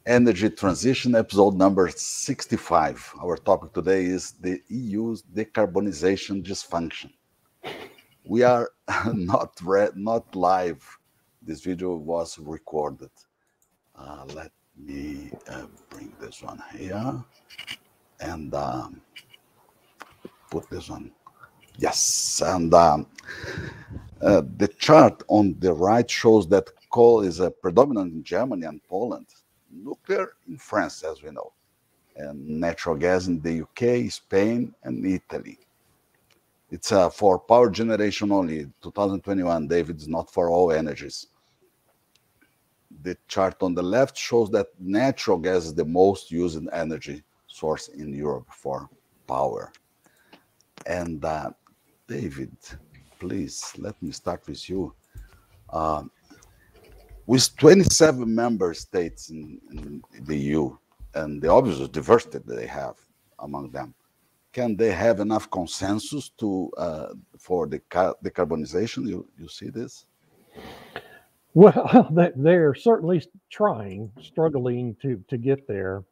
Energy Transition, episode number 65. Our topic today is the EU's Decarbonization Dysfunction. We are not live. This video was recorded. Let me bring this one here and put this one. Yes, and the chart on the right shows that coal is predominant in Germany and Poland, nuclear in France, as we know, and natural gas in the UK, Spain, and Italy. It's for power generation only, 2021, David, is not for all energies. The chart on the left shows that natural gas is the most used energy source in Europe for power. And David, please, let me start with you. With 27 member states in the EU and the obvious diversity that they have among them, can they have enough consensus to for the decarbonization? You see this? Well, they're certainly struggling to get there.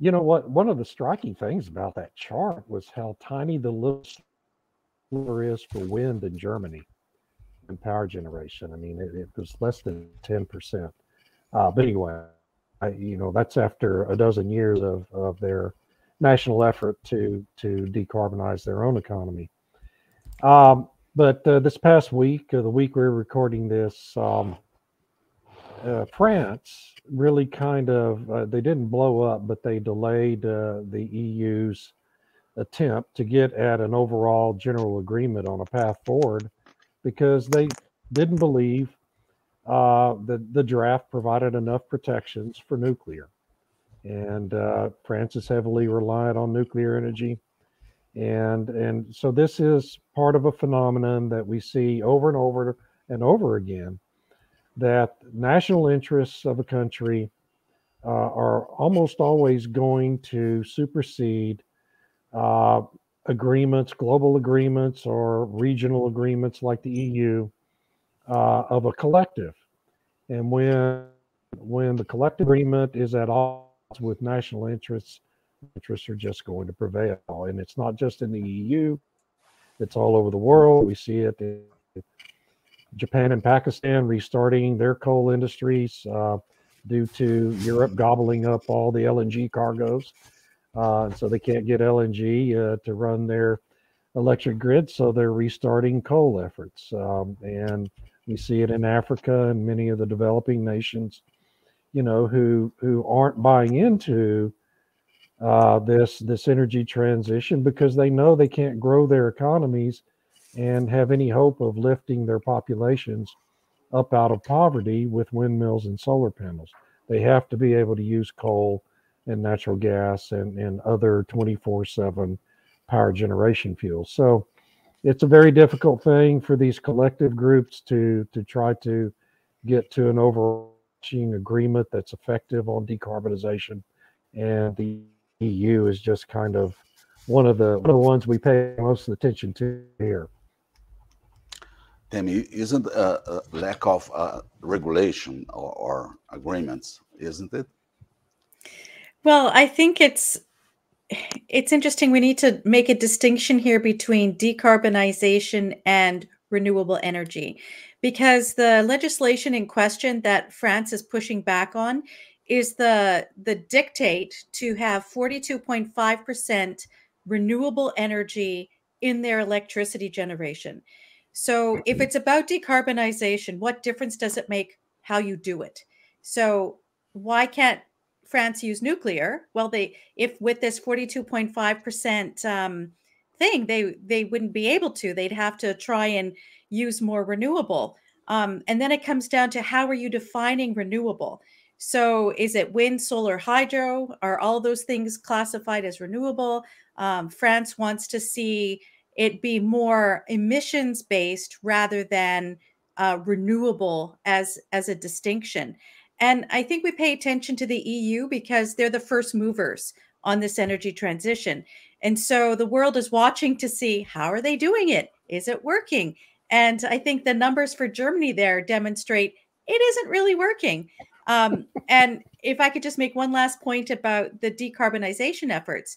You know what? One of the striking things about that chart was how tiny the little sliver is for wind in Germany and power generation. I mean, it was less than 10%. But anyway, that's after a dozen years of their national effort to decarbonize their own economy. But this past week, the week we're recording this, France really kind of, they didn't blow up, but they delayed the EU's attempt to get at an overall general agreement on a path forward because they didn't believe that the draft provided enough protections for nuclear. And France is heavily reliant on nuclear energy. And so this is part of a phenomenon that we see over and over and over again, that national interests of a country are almost always going to supersede agreements, global agreements, or regional agreements like the EU of a collective. And when the collective agreement is at odds with national interests are just going to prevail. And it's not just in the EU, it's all over the world. We see it in Japan and Pakistan restarting their coal industries due to Europe gobbling up all the LNG cargoes. So they can't get LNG to run their electric grid, so they're restarting coal efforts. And we see it in Africa and many of the developing nations, who aren't buying into this energy transition because they know they can't grow their economies and have any hope of lifting their populations up out of poverty with windmills and solar panels. They have to be able to use coal and natural gas and other 24/7 power generation fuels. So it's a very difficult thing for these collective groups to try to get to an overarching agreement that's effective on decarbonization. And the EU is just kind of one of the ones we pay most attention to here. Tammy, isn't a lack of regulation or agreements, isn't it? Well, I think it's interesting. We need to make a distinction here between decarbonization and renewable energy, because the legislation in question that France is pushing back on is the dictate to have 42.5% renewable energy in their electricity generation. So if it's about decarbonization, what difference does it make how you do it? So why can't France use nuclear? Well, if with this 42.5% thing, they wouldn't be able to. They'd have to try and use more renewable. And then it comes down to, how are you defining renewable? So is it wind, solar, hydro? Are all those things classified as renewable? France wants to see it be more emissions based rather than renewable as a distinction. And I think we pay attention to the EU because they're the first movers on this energy transition. And so the world is watching to see, how are they doing it? Is it working? And I think the numbers for Germany there demonstrate it isn't really working. And if I could just make one last point about the decarbonization efforts,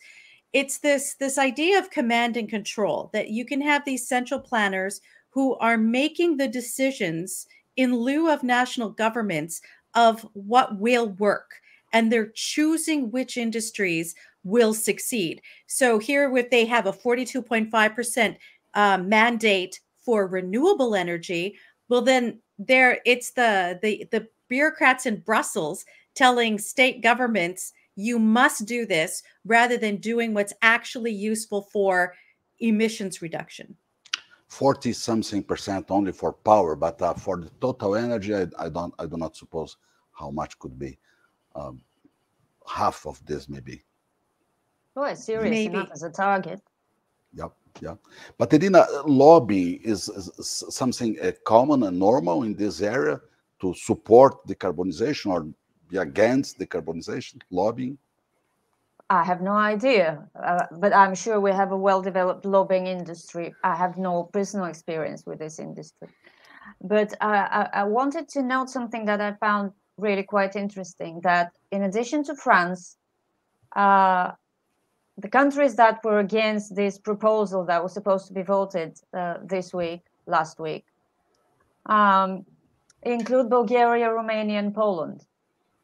it's this idea of command and control, that you can have these central planners who are making the decisions in lieu of national governments of what will work, and they're choosing which industries will succeed. So here, if they have a 42.5% mandate for renewable energy, well, then it's the bureaucrats in Brussels telling state governments, you must do this, rather than doing what's actually useful for emissions reduction. 40 something percent only for power, but for the total energy, I do not suppose how much could be. Half of this maybe. Oh, it's serious Maybe. enough as a target. Yep, yeah. But Irina, lobbying is something common and normal in this area to support decarbonization or be against decarbonization, lobbying? I have no idea, but I'm sure we have a well-developed lobbying industry. I have no personal experience with this industry. But I wanted to note something that I found really quite interesting, that in addition to France, the countries that were against this proposal that was supposed to be voted last week, include Bulgaria, Romania, and Poland.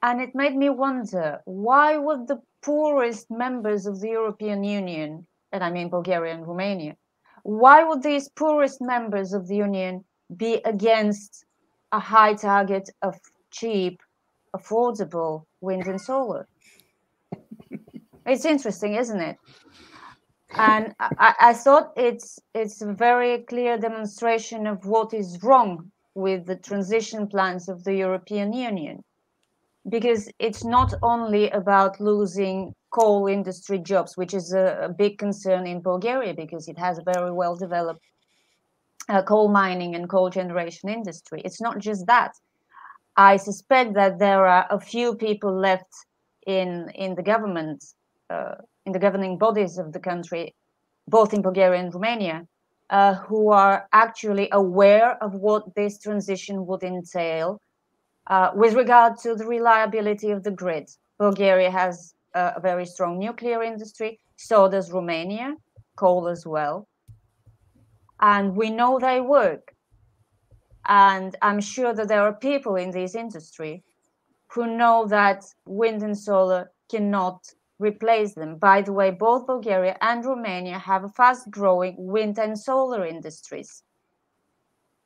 And it made me wonder, why would the poorest members of the European Union, and I mean Bulgaria and Romania, why would these poorest members of the Union be against a high target of cheap, affordable wind and solar? It's interesting, isn't it? And I thought it's a very clear demonstration of what is wrong with the transition plans of the European Union. Because it's not only about losing coal industry jobs, which is a big concern in Bulgaria, because it has a very well developed coal mining and coal generation industry. It's not just that. I suspect that there are a few people left in the government, in the governing bodies of the country, both in Bulgaria and Romania, who are actually aware of what this transition would entail. With regard to the reliability of the grid, Bulgaria has a very strong nuclear industry, so does Romania, coal as well. And we know they work. And I'm sure that there are people in this industry who know that wind and solar cannot replace them. By the way, both Bulgaria and Romania have a fast-growing wind and solar industries.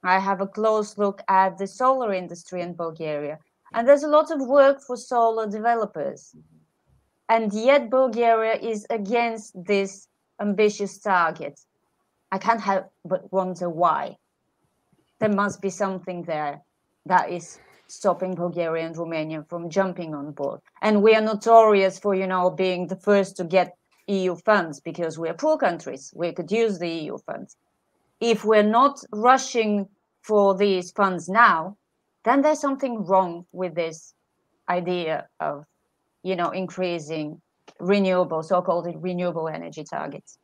I have a close look at the solar industry in Bulgaria, and there's a lot of work for solar developers. And yet Bulgaria is against this ambitious target. I can't help but wonder why. There must be something there that is stopping Bulgaria and Romania from jumping on board. And we are notorious for, being the first to get EU funds because we're poor countries. We could use the EU funds. If we're not rushing for these funds now, then there's something wrong with this idea of, increasing so-called renewable energy targets.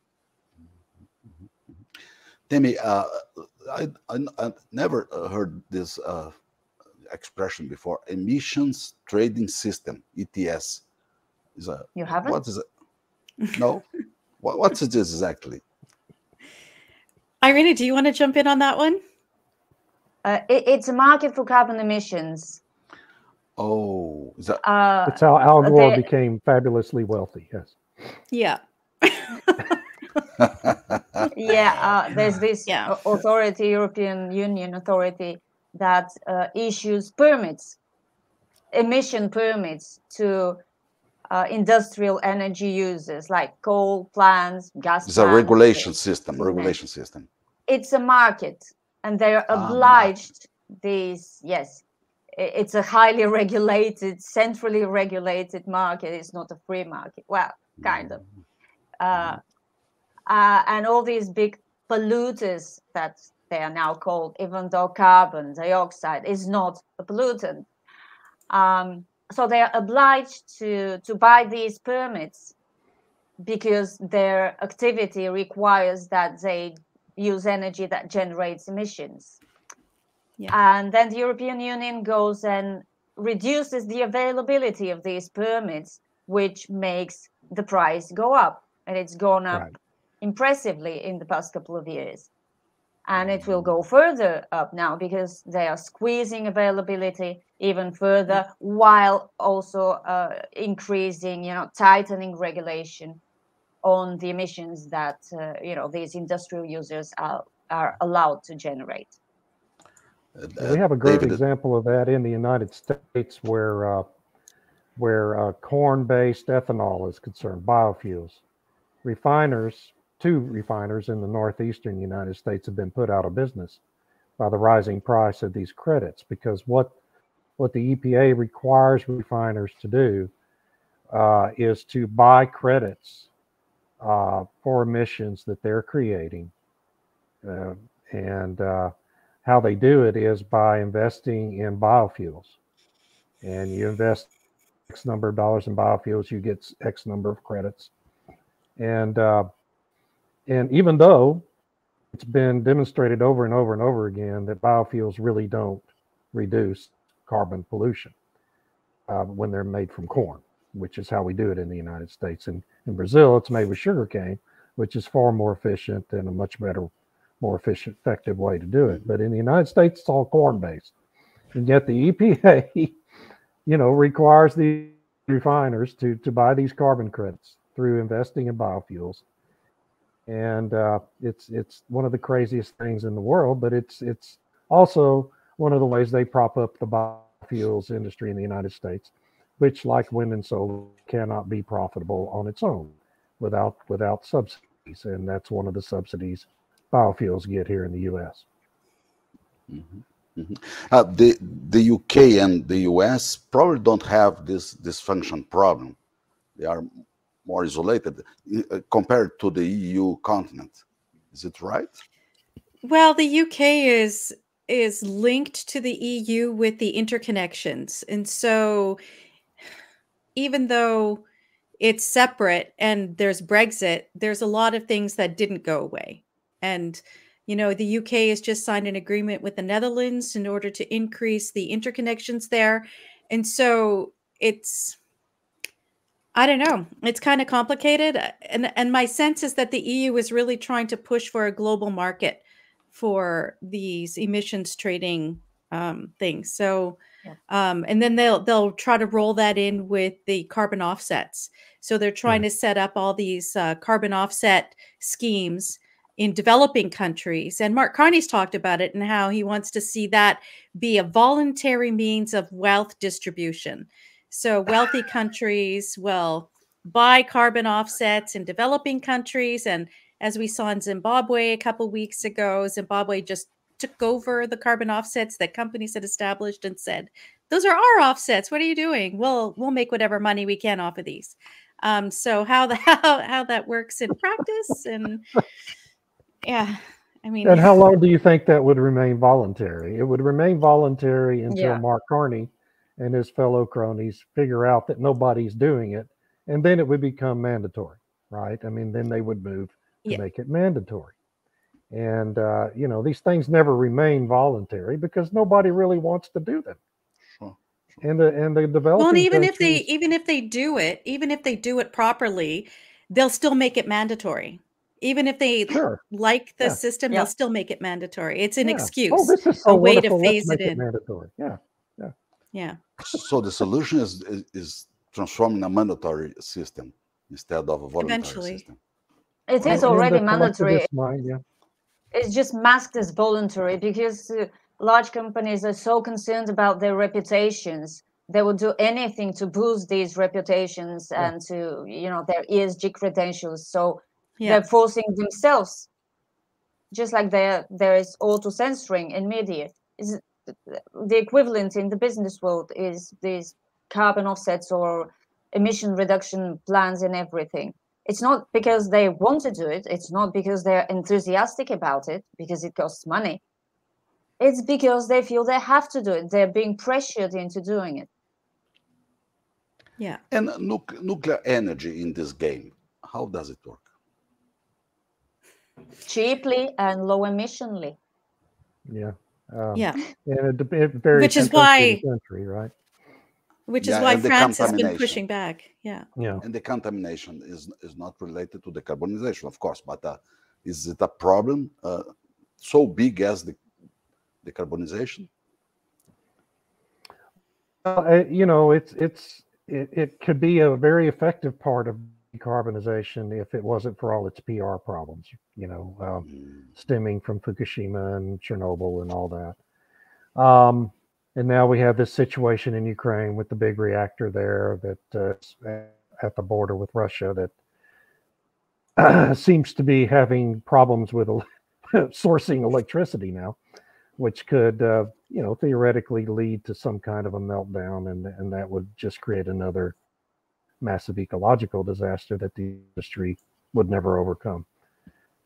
Temi, I never heard this expression before. Emissions trading system, ETS. You haven't? What is it? No? What's it exactly? Irina, do you want to jump in on that one? It's a market for carbon emissions. Oh, is that... That's how Al Gore became fabulously wealthy, yes. Yeah. Yeah, there's this authority, European Union authority, that issues permits, emission permits to industrial energy users like coal plants, gas plants. It's a regulation system. It's a market, and they're obliged it's a highly regulated, centrally regulated market. It's not a free market. Well, kind of. And all these big polluters that they are now called, even though carbon dioxide is not a pollutant. So they are obliged to buy these permits because their activity requires that they use energy that generates emissions. Yeah. And then the European Union goes and reduces the availability of these permits, which makes the price go up. And it's gone up impressively in the past couple of years. And it will go further up now because they are squeezing availability even further, while also increasing, tightening regulation on the emissions that these industrial users are allowed to generate. We have a great example of that in the United States, where corn-based ethanol is concerned, biofuels. Two refiners in the northeastern United States have been put out of business by the rising price of these credits, because what the EPA requires refiners to do is to buy credits for emissions that they're creating. And how they do it is by investing in biofuels. And you invest X number of dollars in biofuels, you get X number of credits. And even though it's been demonstrated over and over and over again that biofuels really don't reduce carbon pollution when they're made from corn, which is how we do it in the United States. And in Brazil, it's made with sugarcane, which is far more efficient and a much better, more efficient, effective way to do it. But in the United States, it's all corn-based. And yet the EPA, requires the refiners to buy these carbon credits through investing in biofuels. And it's one of the craziest things in the world, but it's also one of the ways they prop up the biofuels industry in the United States, which, like wind and solar, cannot be profitable on its own without subsidies. And that's one of the subsidies biofuels get here in the U.S. Mm-hmm. Mm-hmm. The UK and the US probably don't have this dysfunction problem. They are more isolated compared to the EU continent. Is it right? Well, the UK is linked to the EU with the interconnections. And so even though it's separate and there's Brexit, there's a lot of things that didn't go away. And the UK has just signed an agreement with the Netherlands in order to increase the interconnections there. And so I don't know. It's kind of complicated. And my sense is that the EU is really trying to push for a global market for these emissions trading things. So, and then they'll try to roll that in with the carbon offsets. So they're trying to set up all these carbon offset schemes in developing countries. And Mark Carney's talked about it and how he wants to see that be a voluntary means of wealth distribution. So wealthy countries will buy carbon offsets in developing countries. And as we saw in Zimbabwe a couple of weeks ago, Zimbabwe just took over the carbon offsets that companies had established and said, those are our offsets. What are you doing? We'll make whatever money we can off of these. So how that works in practice, and and how long do you think that would remain voluntary? It would remain voluntary until Mark Carney and his fellow cronies figure out that nobody's doing it, and then it would become mandatory, right? I mean, then they would move to make it mandatory. And these things never remain voluntary because nobody really wants to do them. And the developing well, and even countries, if they do it properly, they'll still make it mandatory. Even if they like the system, they'll still make it mandatory. It's an excuse. Oh, this is so a way wonderful. to phase Let's make it in. Mandatory. Yeah. So the solution is transforming a mandatory system instead of a voluntary system. It is already mandatory. Mind, It's just masked as voluntary because large companies are so concerned about their reputations. They will do anything to boost these reputations and to, their ESG credentials. So they're forcing themselves, just like there is auto-censoring in media. The equivalent in the business world is these carbon offsets or emission reduction plans and everything. It's not because they want to do it. It's not because they're enthusiastic about it, because it costs money. It's because they feel they have to do it. They're being pressured into doing it. Yeah. And nuclear energy in this game, how does it work? Cheaply and low emissionly. Yeah. And it varies which is why country, right? which is Yeah, why and the France has been contamination. pushing back. Yeah. Yeah. And the contamination is not related to the carbonization, of course, but is it a problem so big as the carbonization? You know, it could be a very effective part of decarbonization if it wasn't for all its PR problems, you know, stemming from Fukushima and Chernobyl and all that. And now we have this situation in Ukraine with the big reactor there that's at the border with Russia that seems to be having problems with sourcing electricity now, which could, you know, theoretically lead to some kind of a meltdown, and that would just create another massive ecological disaster that the industry would never overcome.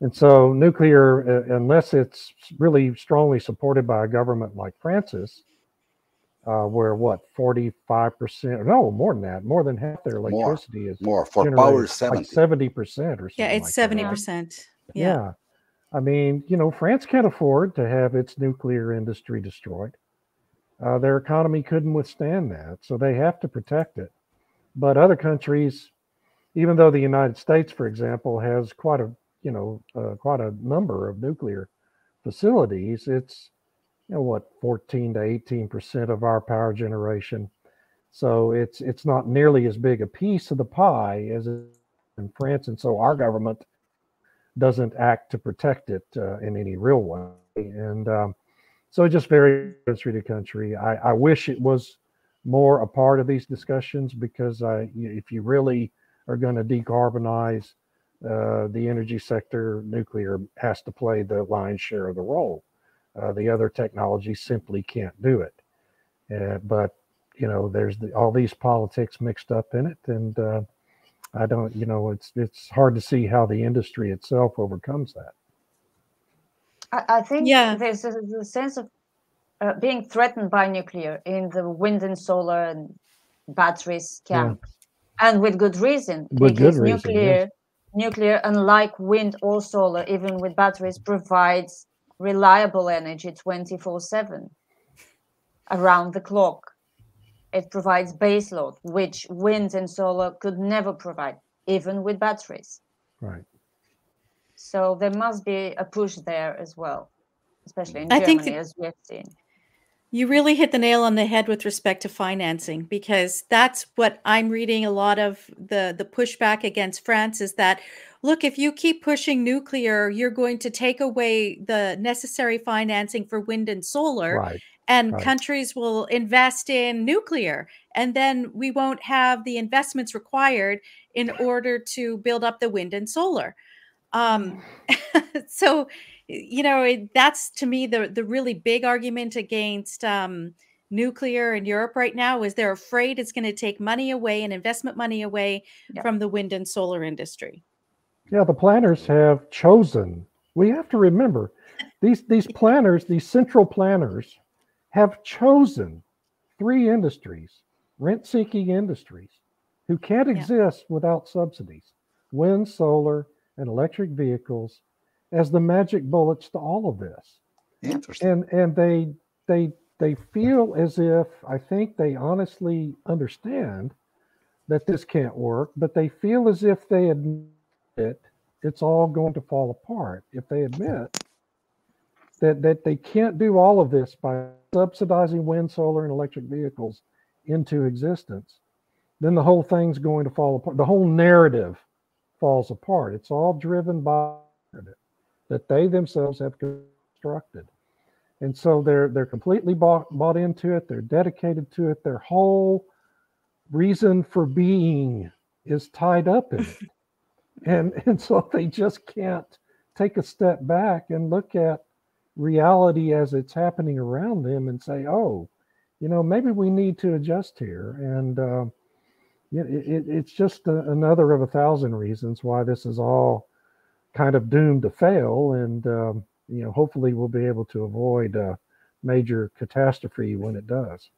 And so nuclear, unless it's really strongly supported by a government like France's, where what 45%, no, more than that, more than half their electricity is more for generated power like 70. 70% or something. Yeah, it's like that. 70%. Yeah. I mean, you know, France can't afford to have its nuclear industry destroyed. Their economy couldn't withstand that, so they have to protect it. But other countries, even though the United States, for example, has quite a number of nuclear facilities, it's, you know, what, 14 to 18% of our power generation. So it's not nearly as big a piece of the pie as in France, and so our government doesn't act to protect it in any real way. And so it just varies country to country. I wish it was more a part of these discussions, because if you really are going to decarbonize the energy sector, nuclear has to play the lion's share of the role. The other technologies simply can't do it. But, you know, there's all these politics mixed up in it, and I don't, you know, it's hard to see how the industry itself overcomes that. I think Yeah. there's a sense of being threatened by nuclear in the wind and solar and batteries camp, and with good reason, because nuclear, unlike wind or solar, even with batteries, provides reliable energy 24/7 around the clock. It provides base load, which wind and solar could never provide, even with batteries. Right. So there must be a push there as well, especially in I think Germany, as we have seen. You really hit the nail on the head with respect to financing, because that's what I'm reading a lot of the pushback against France is that, look, if you keep pushing nuclear, you're going to take away the necessary financing for wind and solar, Right. and Right. countries will invest in nuclear, and then we won't have the investments required in order to build up the wind and solar. So, you know, that's to me the really big argument against nuclear in Europe right now is they're afraid it's going to take money away and investment money away from the wind and solar industry. Yeah, the planners have chosen. We have to remember these planners, these central planners, have chosen three industries, rent-seeking industries, who can't exist without subsidies: wind, solar, and electric vehicles, as the magic bullets to all of this. Interesting. And they feel as if, I think they honestly understand that this can't work, but they feel as if they admit it, it's all going to fall apart. If they admit that they can't do all of this by subsidizing wind, solar, and electric vehicles into existence, then the whole thing's going to fall apart. The whole narrative falls apart. It's all driven by that they themselves have constructed. And so they're completely bought into it. They're dedicated to it. Their whole reason for being is tied up in it. And so they just can't take a step back and look at reality as it's happening around them and say, oh, you know, maybe we need to adjust here. And it's just another of 1,000 reasons why this is all kind of doomed to fail. And, you know, hopefully we'll be able to avoid a major catastrophe when it does.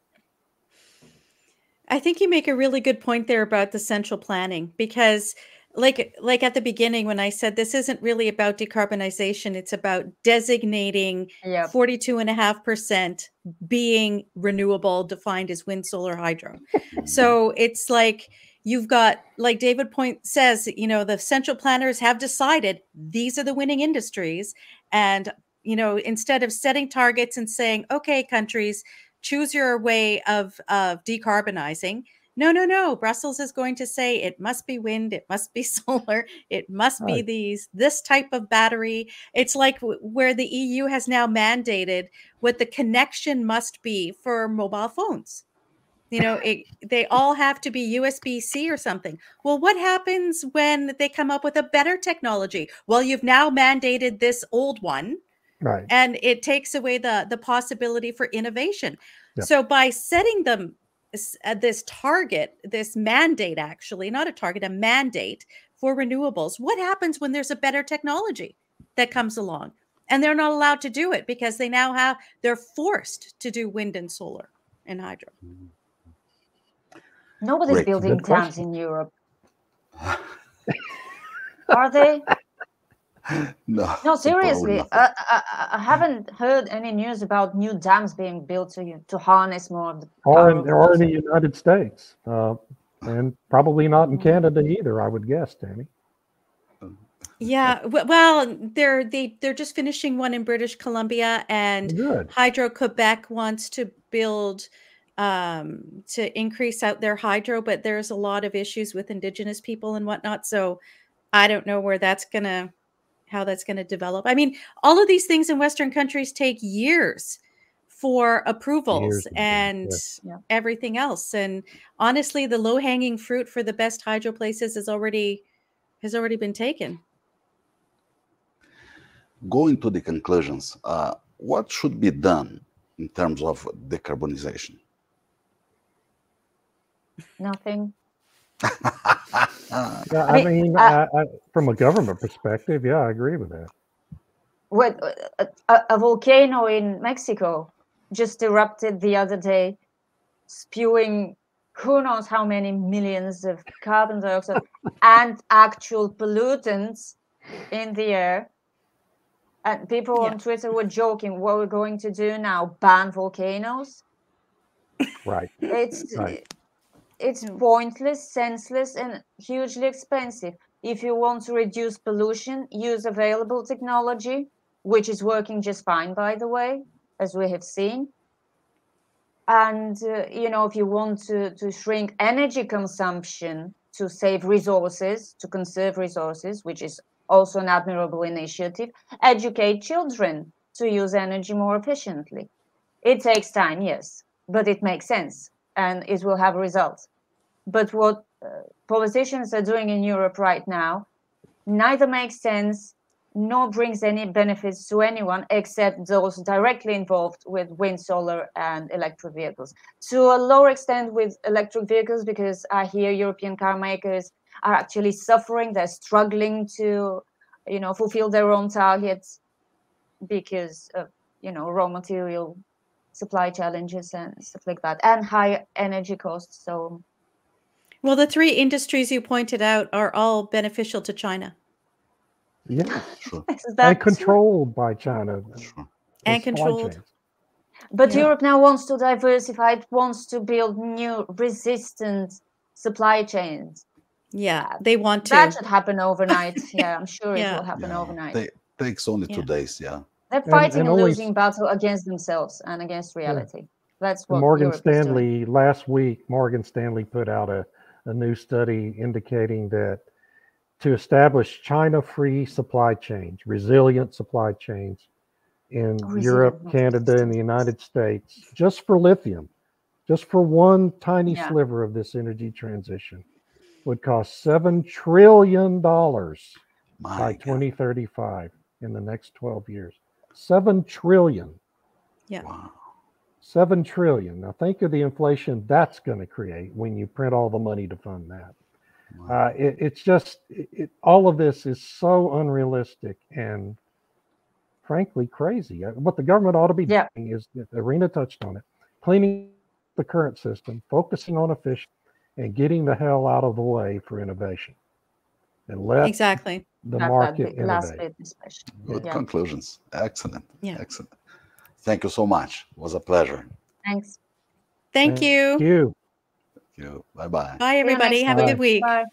I think you make a really good point there about the central planning, because like at the beginning when I said this isn't really about decarbonization, it's about designating Yep. 42.5% being renewable, defined as wind, solar, hydro. So it's like you've got, like David Point says, you know, the central planners have decided these are the winning industries. And, you know, instead of setting targets and saying, okay, countries, choose your way of decarbonizing. No. Brussels is going to say it must be wind, it must be solar, it must be this type of battery. It's like where the EU has now mandated what the connection must be for mobile phones. You know, they all have to be USB-C or something. Well, what happens when they come up with a better technology? Well, you've now mandated this old one. Right. And it takes away the possibility for innovation. Yeah. So by setting them this target, this mandate, actually, not a target, a mandate for renewables, what happens when there's a better technology that comes along? And they're not allowed to do it because they're forced to do wind and solar and hydro. Nobody's Great. building Good dams question. in Europe. Are they? No, No, probably seriously. not. I haven't heard any news about new dams being built to harness more of the Or power in, of or in the water. United States, and probably not in Canada either, I would guess, Tammy. Yeah, well, they're just finishing one in British Columbia, and Good. Hydro Quebec wants to build to increase out their hydro, but there's a lot of issues with Indigenous people and whatnot. So I don't know how that's gonna develop. I mean, all of these things in Western countries take years for approvals Years. and Yeah. everything else. And honestly, the low-hanging fruit for the best hydro places has already been taken. Going to the conclusions, what should be done in terms of decarbonization? Nothing. Yeah, I mean, from a government perspective, yeah, I agree with that. What a volcano in Mexico just erupted the other day, spewing who knows how many millions of carbon dioxide and actual pollutants in the air. And people on Twitter were joking, what we're going to do now, ban volcanoes? Right. It's pointless, senseless, and hugely expensive. If you want to reduce pollution, use available technology, which is working just fine, by the way, as we have seen. And, you know, if you want to shrink energy consumption, to save resources, to conserve resources, which is also an admirable initiative, educate children to use energy more efficiently. It takes time, yes, but it makes sense and it will have results. But what politicians are doing in Europe right now neither makes sense nor brings any benefits to anyone except those directly involved with wind, solar, and electric vehicles. To a lower extent with electric vehicles, because I hear European car makers are actually suffering. They're struggling to, you know, fulfill their own targets because of, you know, raw material supply challenges and stuff like that, and high energy costs. So, well, the three industries you pointed out are all beneficial to China. Yeah. Sure. And controlled by China. Sure. And controlled. But Europe now wants to diversify. It wants to build new resistant supply chains. Yeah, they want to. That should happen overnight. Yeah, I'm sure it will happen overnight. It takes only 2 days, They're fighting a losing battle against themselves and against reality. That's what Morgan Europe is Stanley, doing. last week, Morgan Stanley put out a new study indicating that to establish China-free supply chains, resilient supply chains in Europe, Canada, and the United States, just for lithium, just for one tiny sliver of this energy transition, would cost $7 trillion by 2035 in the next 12 years. 7 trillion. Yeah. Wow. 7 trillion. Now think of the inflation that's going to create when you print all the money to fund that. Wow. It's just, all of this is so unrealistic and frankly crazy. What the government ought to be doing is, Irina touched on it, cleaning the current system, focusing on efficiency, and getting the hell out of the way for innovation. and let Exactly. the That market last innovate. bit especially. Good Yeah. conclusions. Excellent. Yeah. Excellent. Thank you so much. It was a pleasure. Thanks. Thank you. you. Thank you. Bye-bye. Bye, See you everybody. next Have a Bye. good week. Bye.